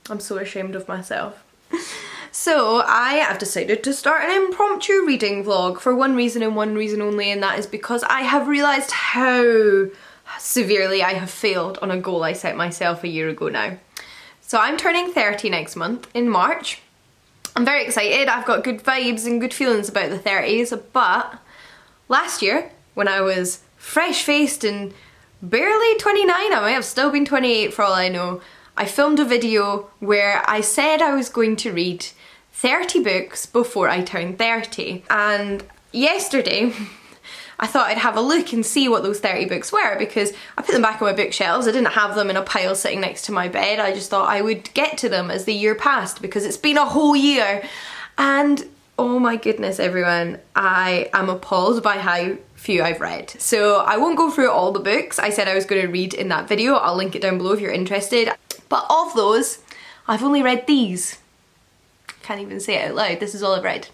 I'm so ashamed of myself. So I have decided to start an impromptu reading vlog for one reason and one reason only, and that is because I have realised how severely I have failed on a goal I set myself a year ago now. So I'm turning 30 next month in March. I'm very excited, I've got good vibes and good feelings about the 30s, but last year when I was fresh-faced and barely 29, I might have still been 28 for all I know, I filmed a video where I said I was going to read 30 books before I turned 30, and yesterday I thought I'd have a look and see what those 30 books were, because I put them back on my bookshelves. I didn't have them in a pile sitting next to my bed. I just thought I would get to them as the year passed, because it's been a whole year. And oh my goodness, everyone, I am appalled by how few I've read. So I won't go through all the books I said I was going to read in that video. I'll link it down below if you're interested. But of those, I've only read these. Can't even say it out loud. This is all I've read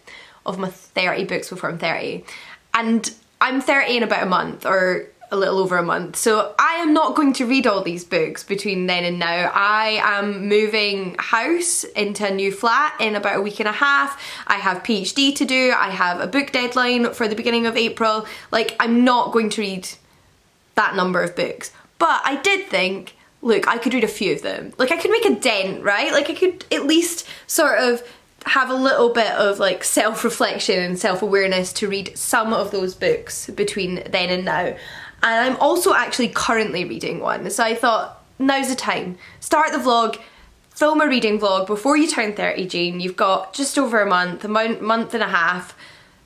of my 30 books before I'm 30. And I'm 30 in about a month, or a little over a month, so I am not going to read all these books between then and now. I am moving house into a new flat in about a week and a half. I have PhD to do, I have a book deadline for the beginning of April. Like, I'm not going to read that number of books. But I did think, look, I could read a few of them. Like, I could make a dent, right? Like, I could at least sort of have a little bit of like self-reflection and self-awareness to read some of those books between then and now. And I'm also actually currently reading one, so I thought, now's the time. Start the vlog, film a reading vlog before you turn 30, Jane. You've got just over a month and a half.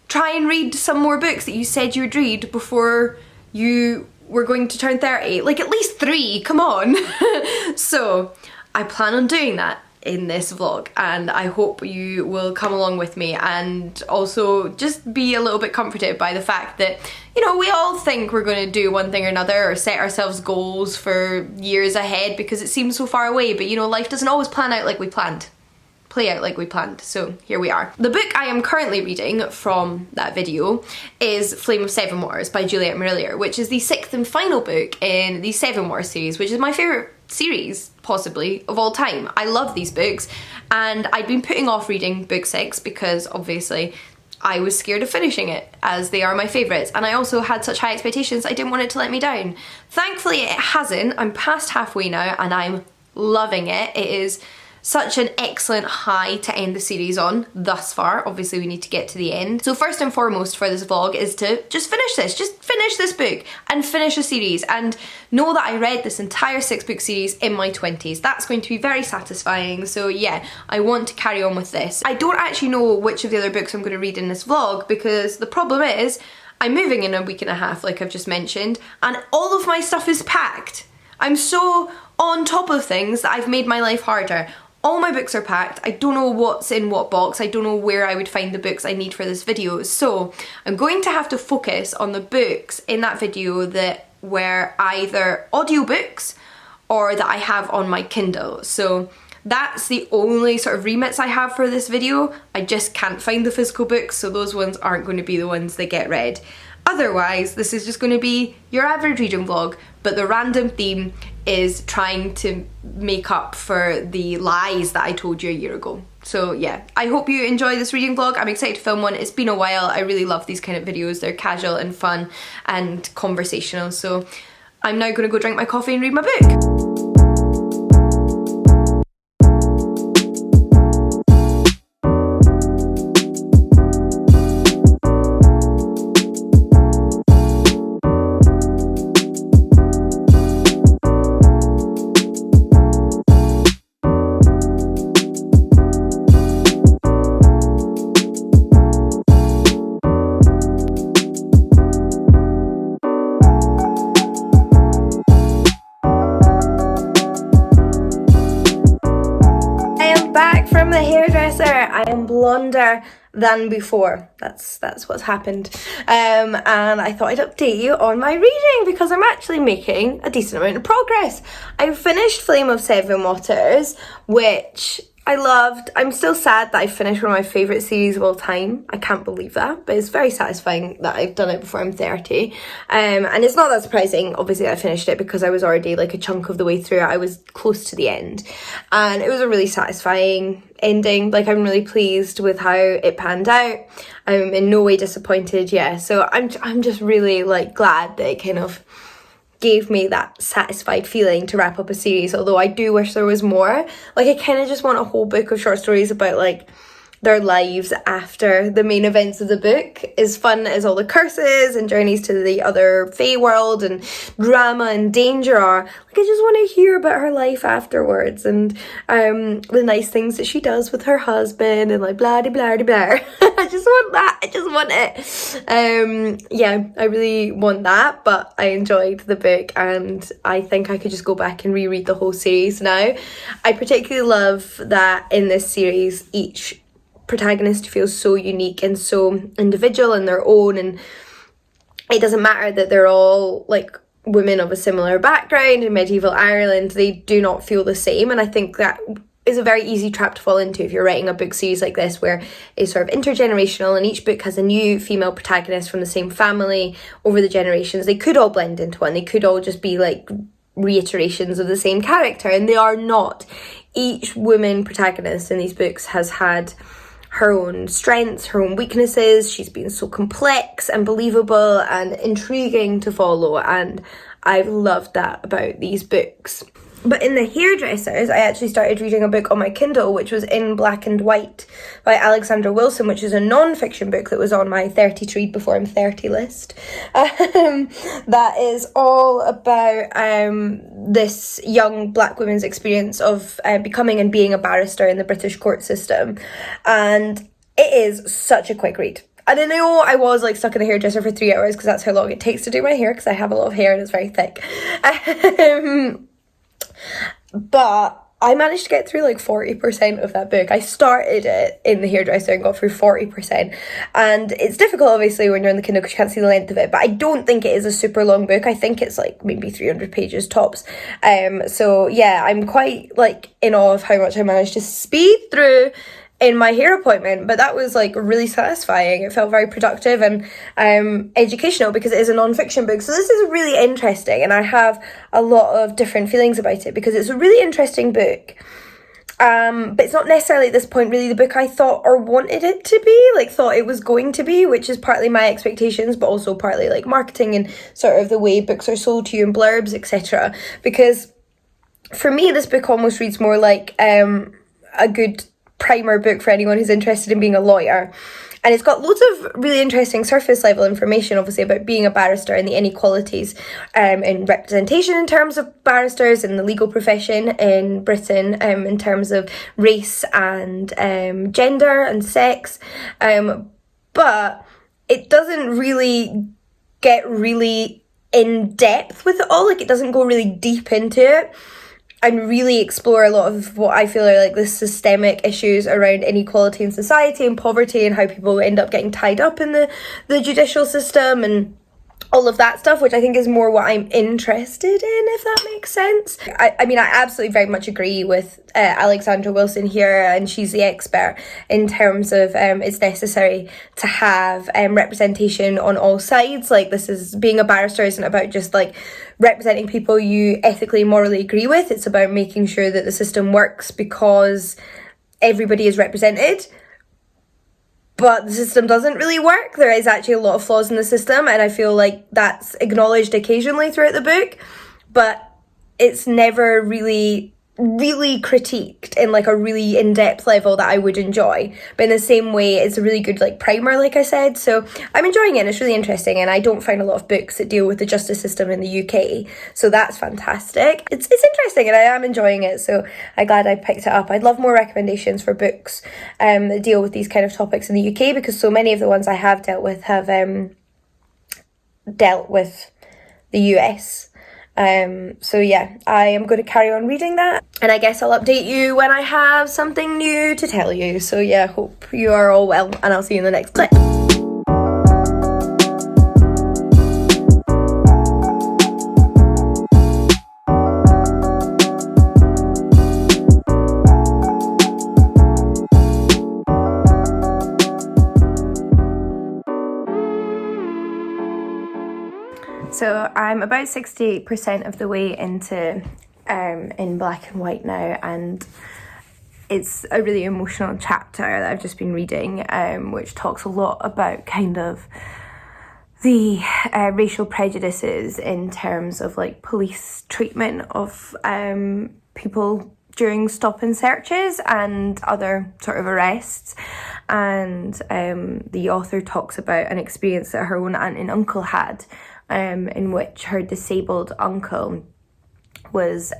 Try and read some more books that you said you would read before you were going to turn 30. Like, at least 3, come on. So I plan on doing that in this vlog, and I hope you will come along with me, and also just be a little bit comforted by the fact that, you know, we all think we're going to do one thing or another, or set ourselves goals for years ahead because it seems so far away, but you know, life doesn't always play out like we planned, so here we are. The book I am currently reading from that video is Flame of Seven Waters by Juliet Marillier, which is the 6th and final book in the Seven Waters series, which is my favourite series, possibly, of all time. I love these books, and I'd been putting off reading book 6 because obviously I was scared of finishing it, as they are my favourites, and I also had such high expectations I didn't want it to let me down. Thankfully it hasn't. I'm past halfway now and I'm loving it. It is such an excellent high to end the series on thus far. Obviously we need to get to the end. So first and foremost for this vlog is to just finish this book and finish a series, and know that I read this entire 6-book series in my 20s. That's going to be very satisfying. So yeah, I want to carry on with this. I don't actually know which of the other books I'm going to read in this vlog, because the problem is I'm moving in a week and a half, like I've just mentioned, and all of my stuff is packed. I'm so on top of things that I've made my life harder. All my books are packed. I don't know what's in what box. I don't know where I would find the books I need for this video. So I'm going to have to focus on the books in that video that were either audiobooks or that I have on my Kindle. So that's the only sort of remits I have for this video. I just can't find the physical books, so those ones aren't going to be the ones that get read. Otherwise, this is just going to be your average reading vlog, but the random theme is trying to make up for the lies that I told you a year ago. So yeah, I hope you enjoy this reading vlog. I'm excited to film one. It's been a while. I really love these kind of videos. They're casual and fun and conversational. So I'm now going to go drink my coffee and read my book. From the hairdresser. I am blonder than before. That's what's happened. And I thought I'd update you on my reading, because I'm actually making a decent amount of progress. I finished Flame of Seven Waters, which I'm still sad that I finished one of my favourite series of all time. I can't believe that, but it's very satisfying that I've done it before I'm 30. And it's not that surprising, obviously, that I finished it because I was already like a chunk of the way through it. I was close to the end. And it was a really satisfying ending. Like, I'm really pleased with how it panned out. I'm in no way disappointed, yeah. So I'm just really like glad that it kind of gave me that satisfied feeling to wrap up a series, although I do wish there was more. Like, I kind of just want a whole book of short stories about like their lives after the main events of the book. As fun as all the curses and journeys to the other Fae world and drama and danger are, like, I just want to hear about her life afterwards and the nice things that she does with her husband and like blah de blah de blah. I just want that. I just want it. Yeah, I really want that, but I enjoyed the book and I think I could just go back and reread the whole series now. I particularly love that in this series each protagonist feels so unique and so individual in their own, and it doesn't matter that they're all like women of a similar background in medieval Ireland. They do not feel the same, and I think that is a very easy trap to fall into if you're writing a book series like this, where it's sort of intergenerational and each book has a new female protagonist from the same family over the generations. They could all blend into one. They could all just be like reiterations of the same character, and they are not. Each woman protagonist in these books has had her own strengths, her own weaknesses. She's been so complex and believable and intriguing to follow, and I've loved that about these books. But in the hairdressers, I actually started reading a book on my Kindle, which was In Black and White by Alexandra Wilson, which is a non-fiction book that was on my 30 to read before I'm 30 list. That is all about this young black woman's experience of becoming and being a barrister in the British court system. And it is such a quick read. And I know I was like stuck in the hairdresser for 3 hours because that's how long it takes to do my hair, because I have a lot of hair and it's very thick. But I managed to get through like 40% of that book. I started it in the hairdresser and got through 40%. And it's difficult, obviously, when you're in the Kindle because you can't see the length of it. But I don't think it is a super long book. I think it's like maybe 300 pages tops. So yeah, I'm quite like in awe of how much I managed to speed through in my hair appointment, but that was like really satisfying. It felt very productive and educational because it is a non-fiction book. So this is really interesting, and I have a lot of different feelings about it because it's a really interesting book. But it's not necessarily at this point really the book I thought or wanted it to be, like thought it was going to be, which is partly my expectations, but also partly like marketing and sort of the way books are sold to you in blurbs, etc. Because for me, this book almost reads more like a good primer book for anyone who's interested in being a lawyer. And it's got loads of really interesting surface level information, obviously, about being a barrister and the inequalities in representation in terms of barristers in the legal profession in Britain, in terms of race and gender and sex. But it doesn't really get really in depth with it all. Like, it doesn't go really deep into it and really explore a lot of what I feel are like the systemic issues around inequality in society and poverty and how people end up getting tied up in the judicial system and all of that stuff, which I think is more what I'm interested in, if that makes sense. I mean, I absolutely very much agree with Alexandra Wilson here, and she's the expert in terms of it's necessary to have representation on all sides. Like, this is, being a barrister isn't about just like representing people you ethically, morally agree with. It's about making sure that the system works because everybody is represented. But the system doesn't really work. There is actually a lot of flaws in the system, and I feel like that's acknowledged occasionally throughout the book, but it's never really critiqued in like a really in-depth level that I would enjoy. But in the same way, it's a really good like primer, like I said. So I'm enjoying it, and it's really interesting, and I don't find a lot of books that deal with the justice system in the UK, so that's fantastic. It's interesting, and I am enjoying it, so I'm glad I picked it up. I'd love more recommendations for books that deal with these kind of topics in the UK, because so many of the ones I have dealt with have dealt with the US. So yeah, I am going to carry on reading that, and I guess I'll update you when I have something new to tell you. So yeah, hope you are all well, and I'll see you in the next clip. So I'm about 60% of the way into In Black and White now, and it's a really emotional chapter that I've just been reading, which talks a lot about kind of the racial prejudices in terms of like police treatment of people during stop and searches and other sort of arrests. And the author talks about an experience that her own aunt and uncle had, in which her disabled uncle was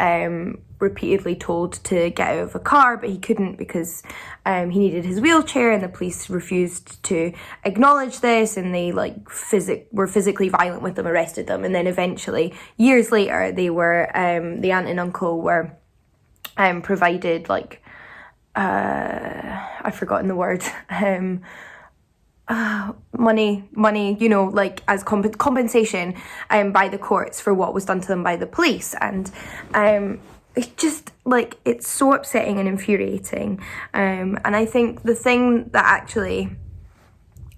repeatedly told to get out of a car, but he couldn't because he needed his wheelchair, and the police refused to acknowledge this, and they like were physically violent with them, arrested them, and then eventually years later they were the aunt and uncle were provided like I've forgotten the word, money, you know, like as compensation by the courts for what was done to them by the police. And it's just like, it's so upsetting and infuriating. And I think the thing that actually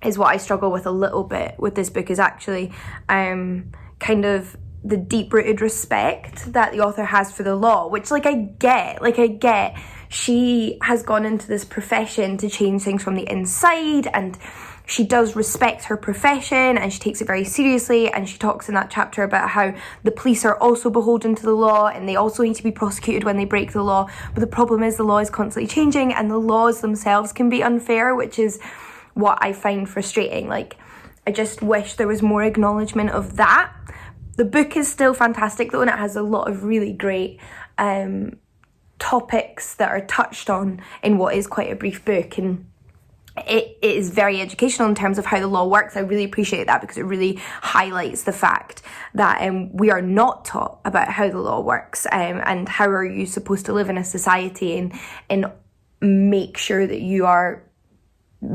is what I struggle with a little bit with this book is actually kind of the deep-rooted respect that the author has for the law, which I get she has gone into this profession to change things from the inside, and she does respect her profession and she takes it very seriously. And she talks in that chapter about how the police are also beholden to the law and they also need to be prosecuted when they break the law. But the problem is the law is constantly changing and the laws themselves can be unfair, which is what I find frustrating. Like, I just wish there was more acknowledgement of that. The book is still fantastic though, and it has a lot of really great topics that are touched on in what is quite a brief book, and it is very educational in terms of how the law works. I really appreciate that because it really highlights the fact that we are not taught about how the law works, and how are you supposed to live in a society and make sure that you are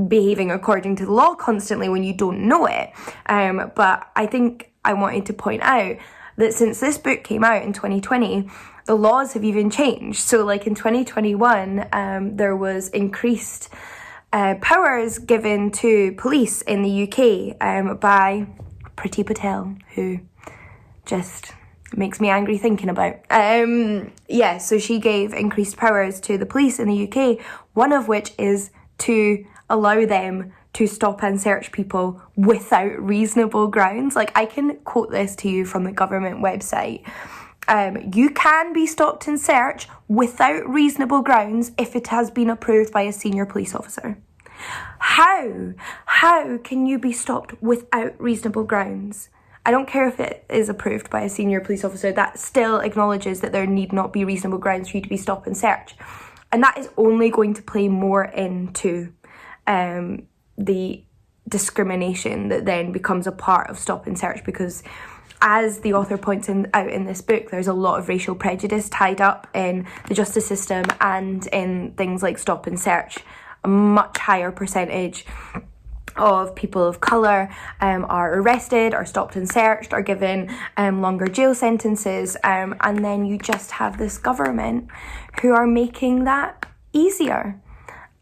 behaving according to the law constantly when you don't know it. But I think I wanted to point out that since this book came out in 2020, the laws have even changed. So like in 2021, there was increased powers given to police in the UK by Priti Patel, who just makes me angry thinking about. So she gave increased powers to the police in the UK, one of which is to allow them to stop and search people without reasonable grounds. Like, I can quote this to you from the government website. You can be stopped and searched without reasonable grounds if it has been approved by a senior police officer. How can you be stopped without reasonable grounds? I don't care if it is approved by a senior police officer, that still acknowledges that there need not be reasonable grounds for you to be stopped and searched. And that is only going to play more into the discrimination that then becomes a part of stop and search, because as the author points out in this book, there's a lot of racial prejudice tied up in the justice system and in things like stop and search. A much higher percentage of people of colour are arrested or stopped and searched or given longer jail sentences, and then you just have this government who are making that easier.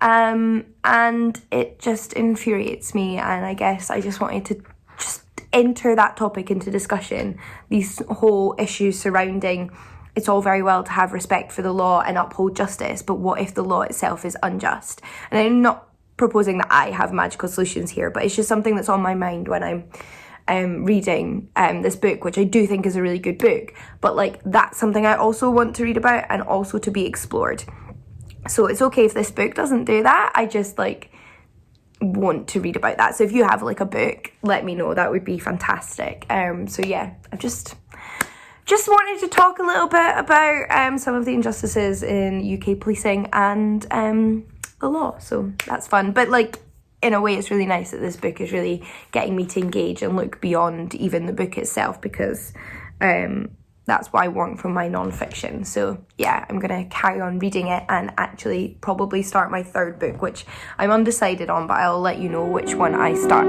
And it just infuriates me, and I guess I just wanted to just enter that topic into discussion, these whole issues surrounding it's all very well to have respect for the law and uphold justice, but what if the law itself is unjust? And I'm not proposing that I have magical solutions here, but it's just something that's on my mind when I'm reading this book, which I do think is a really good book, but like that's something I also want to read about and also to be explored. So it's okay if this book doesn't do that. I just like want to read about that. So if you have like a book, let me know. That would be fantastic. So yeah, I've just wanted to talk a little bit about some of the injustices in UK policing and the law. So that's fun. But like in a way, it's really nice that this book is really getting me to engage and look beyond even the book itself, because that's what I want from my non-fiction. So yeah, I'm going to carry on reading it and actually probably start my third book, which I'm undecided on, but I'll let you know which one I start.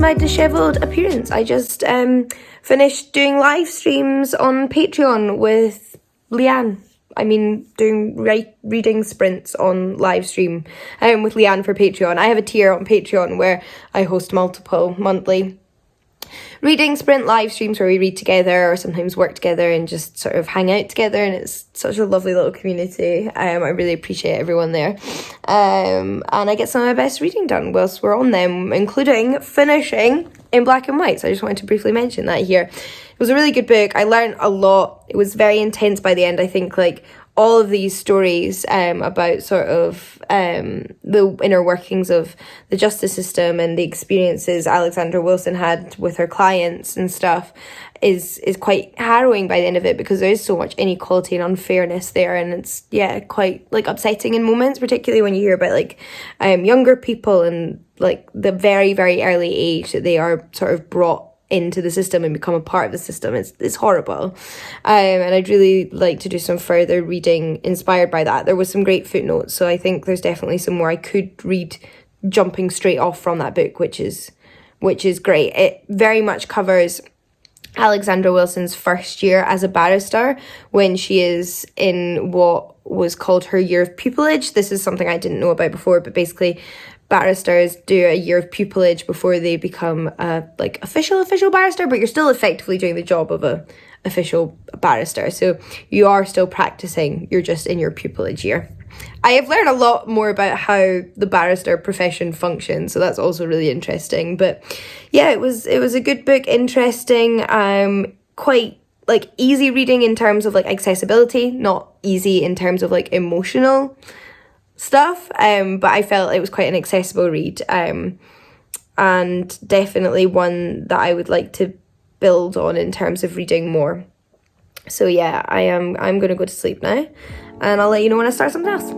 my dishevelled appearance. I just finished doing live streams on Patreon with Leanne. I mean, doing reading sprints on live stream with Leanne for Patreon. I have a tier on Patreon where I host multiple monthly reading sprint live streams where we read together or sometimes work together and just sort of hang out together, and it's such a lovely little community. I really appreciate everyone there, and I get some of my best reading done whilst we're on them, including finishing In Black and White. So I just wanted to briefly mention that here. It was a really good book. I learned a lot. It was very intense by the end. I think like all of these stories about sort of the inner workings of the justice system and the experiences Alexandra Wilson had with her clients and stuff is quite harrowing by the end of it, because there is so much inequality and unfairness there, and it's quite like upsetting in moments, particularly when you hear about like younger people and like the very, very early age that they are sort of brought into the system and become a part of the system. It's horrible, and I'd really like to do some further reading inspired by that. There was some great footnotes, so I think there's definitely some more I could read jumping straight off from that book, which is great. It very much covers Alexandra Wilson's first year as a barrister, when she is in what was called her year of pupillage. This is something I didn't know about before, but basically barristers do a year of pupillage before they become a like official barrister, but you're still effectively doing the job of a official barrister. So you are still practicing, you're just in your pupillage year. I have learned a lot more about how the barrister profession functions, so that's also really interesting. But yeah, it was a good book, interesting, quite like easy reading in terms of like accessibility, not easy in terms of like emotional stuff, but I felt it was quite an accessible read, and definitely one that I would like to build on in terms of reading more. So yeah, I'm gonna go to sleep now, and I'll let you know when I start something else.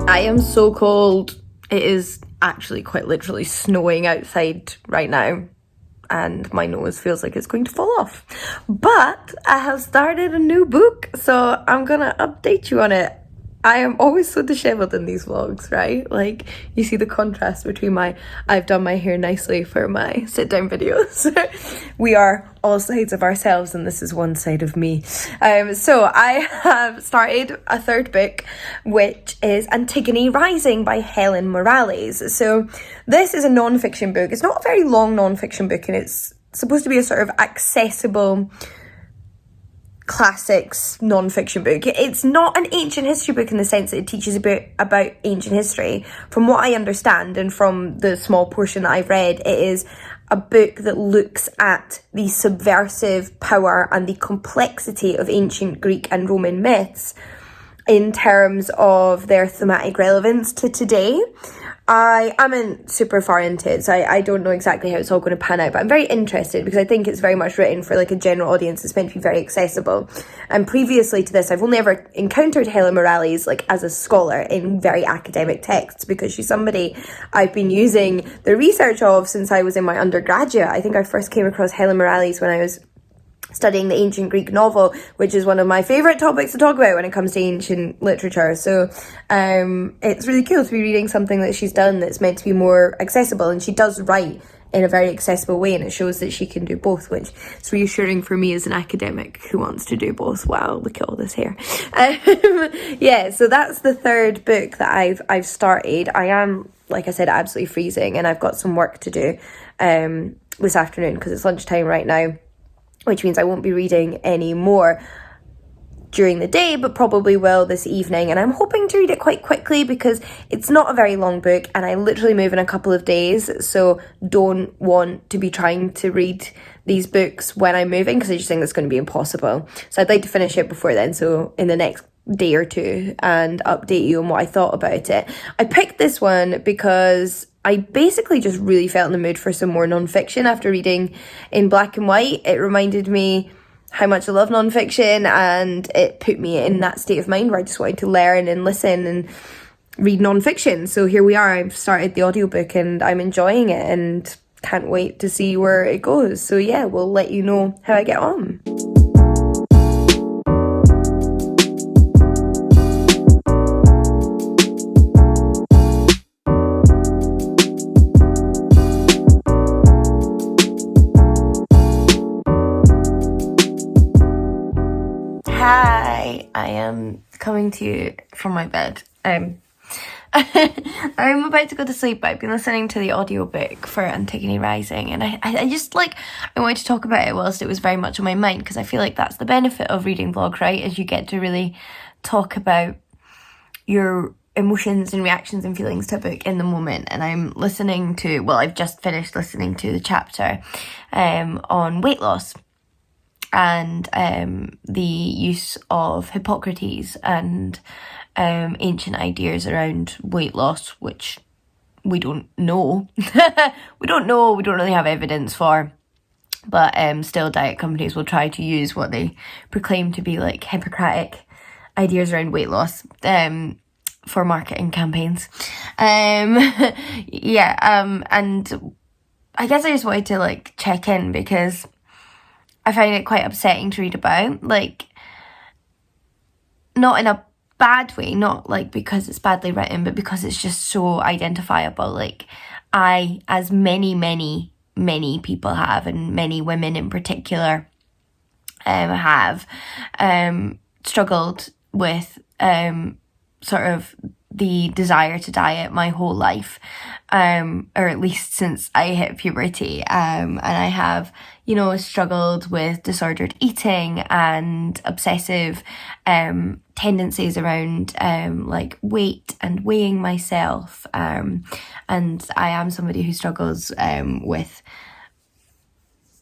I am so cold. It is actually quite literally snowing outside right now, and my nose feels like it's going to fall off. But I have started a new book, so I'm gonna update you on it. I am always so dishevelled in these vlogs, right? Like, you see the contrast between I've done my hair nicely for my sit-down videos. We are all sides of ourselves, and this is one side of me. So I have started a third book, which is Antigone Rising by Helen Morales. So this is a non-fiction book. It's not a very long non-fiction book, and it's supposed to be a sort of accessible classics non-fiction book. It's not an ancient history book in the sense that it teaches a bit about ancient history. From what I understand, and from the small portion that I've read, it is a book that looks at the subversive power and the complexity of ancient Greek and Roman myths in terms of their thematic relevance to today. I am super far into it, so I don't know exactly how it's all going to pan out, but I'm very interested because I think it's very much written for like a general audience. It's meant to be very accessible. And previously to this, I've only ever encountered Helen Morales like as a scholar in very academic texts, because she's somebody I've been using the research of since I was in my undergraduate. I think I first came across Helen Morales when I was studying the ancient Greek novel, which is one of my favourite topics to talk about when it comes to ancient literature. So it's really cool to be reading something that she's done that's meant to be more accessible, and she does write in a very accessible way, and it shows that she can do both, which is reassuring for me as an academic who wants to do both. Wow, look at all this hair. Yeah, so that's the third book that I've started. I am, like I said, absolutely freezing, and I've got some work to do this afternoon because it's lunchtime right now, which means I won't be reading any more during the day, but probably will this evening. And I'm hoping to read it quite quickly because it's not a very long book and I literally move in a couple of days, so don't want to be trying to read these books when I'm moving because I just think that's going to be impossible. So I'd like to finish it before then, so in the next day or two, and update you on what I thought about it. I picked this one because I basically just really felt in the mood for some more non-fiction after reading In Black and White. It reminded me how much I love non-fiction, and it put me in that state of mind where I just wanted to learn and listen and read non-fiction. So here we are, I've started the audiobook and I'm enjoying it, and can't wait to see where it goes. So yeah, we'll let you know how I get on. Hi, I am coming to you from my bed. I'm about to go to sleep, but I've been listening to the audiobook for Antigone Rising, and I just I wanted to talk about it whilst it was very much on my mind, because I feel like that's the benefit of reading vlogs, right? Is you get to really talk about your emotions and reactions and feelings to a book in the moment. And I'm listening to, well, I've just finished listening to the chapter on weight loss and the use of Hippocrates and ancient ideas around weight loss, which we don't know. We don't really have evidence for. But still, diet companies will try to use what they proclaim to be like Hippocratic ideas around weight loss for marketing campaigns. And I guess I just wanted to check in, because I find it quite upsetting to read about, not in a bad way, not because it's badly written, but because it's just so identifiable. I, as many people have, and many women in particular have struggled with sort of the desire to diet my whole life, or at least since I hit puberty, and I have struggled with disordered eating and obsessive tendencies around weight and weighing myself, and I am somebody who struggles with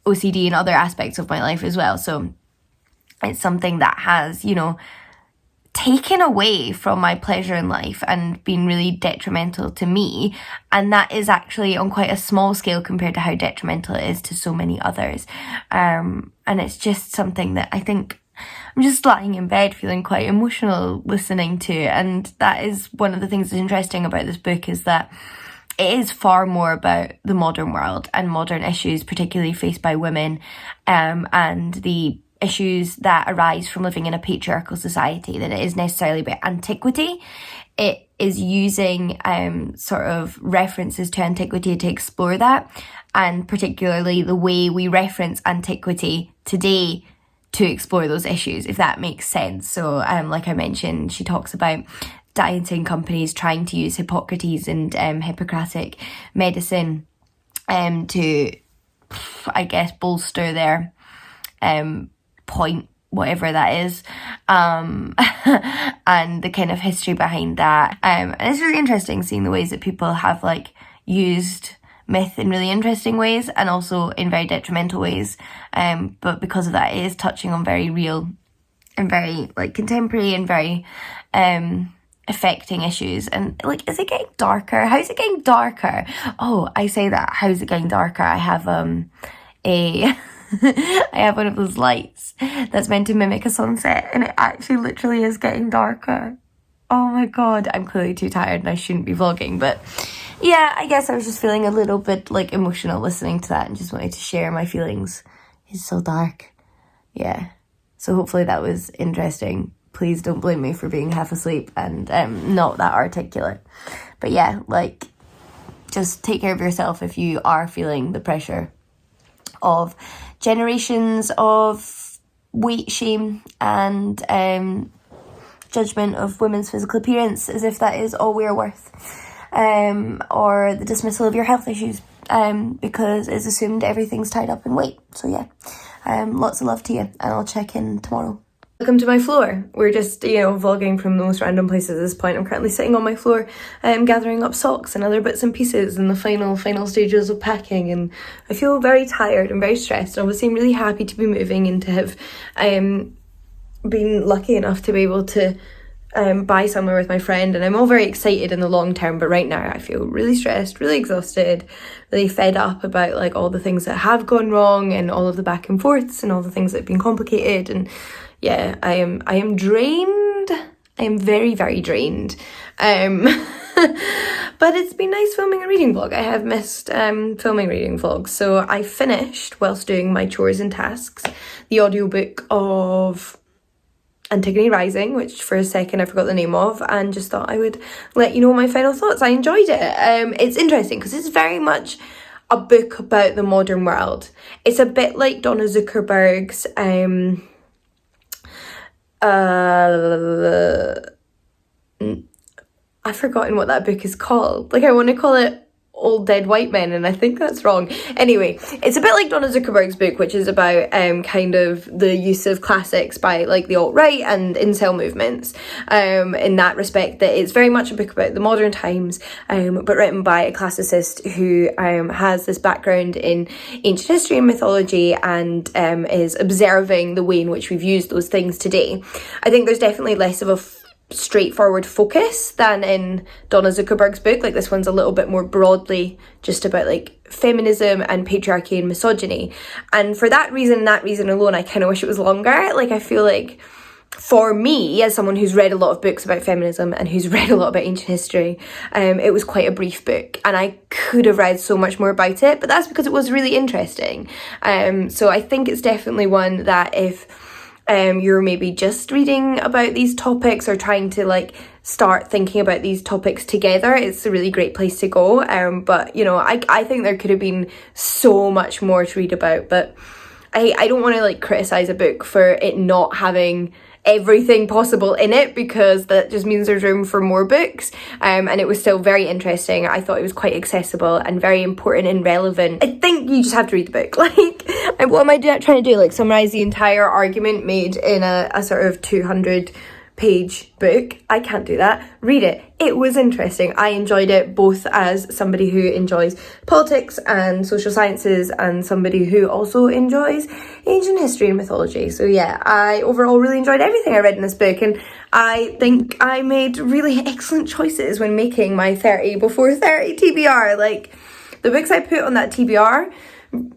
OCD and other aspects of my life as well. So it's something that has taken away from my pleasure in life and been really detrimental to me, and that is actually on quite a small scale compared to how detrimental it is to so many others, and it's just something that I think I'm just lying in bed feeling quite emotional listening to. And that is one of the things that's interesting about this book, is that it is far more about the modern world and modern issues particularly faced by women, and the issues that arise from living in a patriarchal society, than it is necessarily about antiquity. It is using sort of references to antiquity to explore that, and particularly the way we reference antiquity today to explore those issues, if that makes sense. So like I mentioned, she talks about dieting companies trying to use Hippocrates and Hippocratic medicine to, I guess, bolster their point, whatever that is, and the kind of history behind that. And it's really interesting seeing the ways that people have used myth in really interesting ways and also in very detrimental ways. But because of that, it is touching on very real and very contemporary and very affecting issues. And is it getting darker? How's it getting darker? Oh, I say that. How's it getting darker? I have I have one of those lights that's meant to mimic a sunset, and it actually literally is getting darker. Oh my god, I'm clearly too tired and I shouldn't be vlogging, but yeah, I guess I was just feeling a little bit emotional listening to that and just wanted to share my feelings. It's so dark. Yeah. So hopefully that was interesting. Please don't blame me for being half asleep and not that articulate. But yeah, just take care of yourself if you are feeling the pressure of generations of weight shame and judgment of women's physical appearance, as if that is all we're worth, or the dismissal of your health issues because it's assumed everything's tied up in weight. So yeah, lots of love to you, and I'll check in tomorrow. Welcome to my floor. We're just, vlogging from the most random places at this point. I'm currently sitting on my floor gathering up socks and other bits and pieces in the final stages of packing, and I feel very tired and very stressed. Obviously, I'm really happy to be moving and to have been lucky enough to be able to buy somewhere with my friend, and I'm all very excited in the long term, but right now I feel really stressed, really exhausted, really fed up about all the things that have gone wrong and all of the back and forths and all the things that have been complicated. And yeah, I am drained. I am very, very drained. But But it's been nice filming a reading vlog. I have missed filming reading vlogs. So I finished, whilst doing my chores and tasks, the audiobook of Antigone Rising, which for a second I forgot the name of, and just thought I would let you know my final thoughts. I enjoyed it. It's interesting because it's very much a book about the modern world. It's a bit like Donna Zuckerberg's I've forgotten what that book is called. Like, I want to call it Old Dead White Men, and I think that's wrong. Anyway, it's a bit like Donna Zuckerberg's book, which is about kind of the use of classics by like the alt-right and incel movements, in that respect, that it's very much a book about the modern times, but written by a classicist who has this background in ancient history and mythology, and is observing the way in which we've used those things today. I think there's definitely less of a straightforward focus than in Donna Zuckerberg's book. Like, this one's a little bit more broadly just about like feminism and patriarchy and misogyny, and for that reason alone, I kind of wish it was longer. Like, I feel like for me, as someone who's read a lot of books about feminism and who's read a lot about ancient history, it was quite a brief book, and I could have read so much more about it, but that's because it was really interesting. So I think it's definitely one that if you're maybe just reading about these topics or trying to like start thinking about these topics together, it's a really great place to go. But you know, I think there could have been so much more to read about, but I don't want to like criticize a book for it not having everything possible in it, because that just means there's room for more books. And it was still very interesting. I thought it was quite accessible and very important and relevant. I think you just have to read the book. Like, and what am I trying to do? Like, summarize the entire argument made in a sort of 200-page book? I can't do that. Read it. It was interesting. I enjoyed it, both as somebody who enjoys politics and social sciences and somebody who also enjoys ancient history and mythology. So yeah, I overall really enjoyed everything I read in this book, and I think I made really excellent choices when making my 30 before 30 TBR. Like, the books I put on that TBR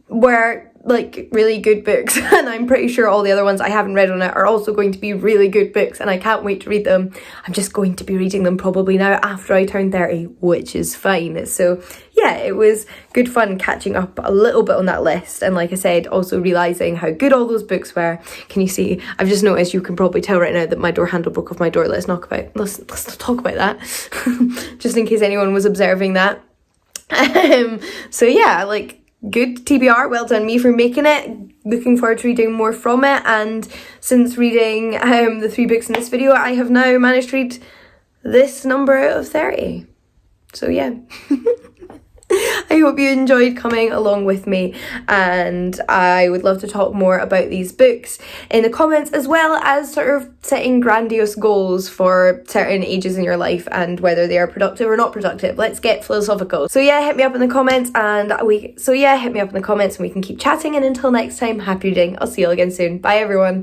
were like really good books, and I'm pretty sure all the other ones I haven't read on it are also going to be really good books, and I can't wait to read them. I'm just going to be reading them probably now after I turn 30, which is fine. So yeah, it was good fun catching up a little bit on that list, and like I said, also realising how good all those books were. Can you see? I've just noticed, you can probably tell right now that my door handle broke off my door. Let's not talk about that just in case anyone was observing that. So yeah, like, good TBR, well done me for making it. Looking forward to reading more from it, and since reading the 3 books in this video, I have now managed to read this number of 30. So yeah. I hope you enjoyed coming along with me, and I would love to talk more about these books in the comments, as well as sort of setting grandiose goals for certain ages in your life and whether they are productive or not productive. Let's get philosophical. So yeah, hit me up in the comments and we can keep chatting, and until next time, happy reading. I'll see you all again soon. Bye everyone.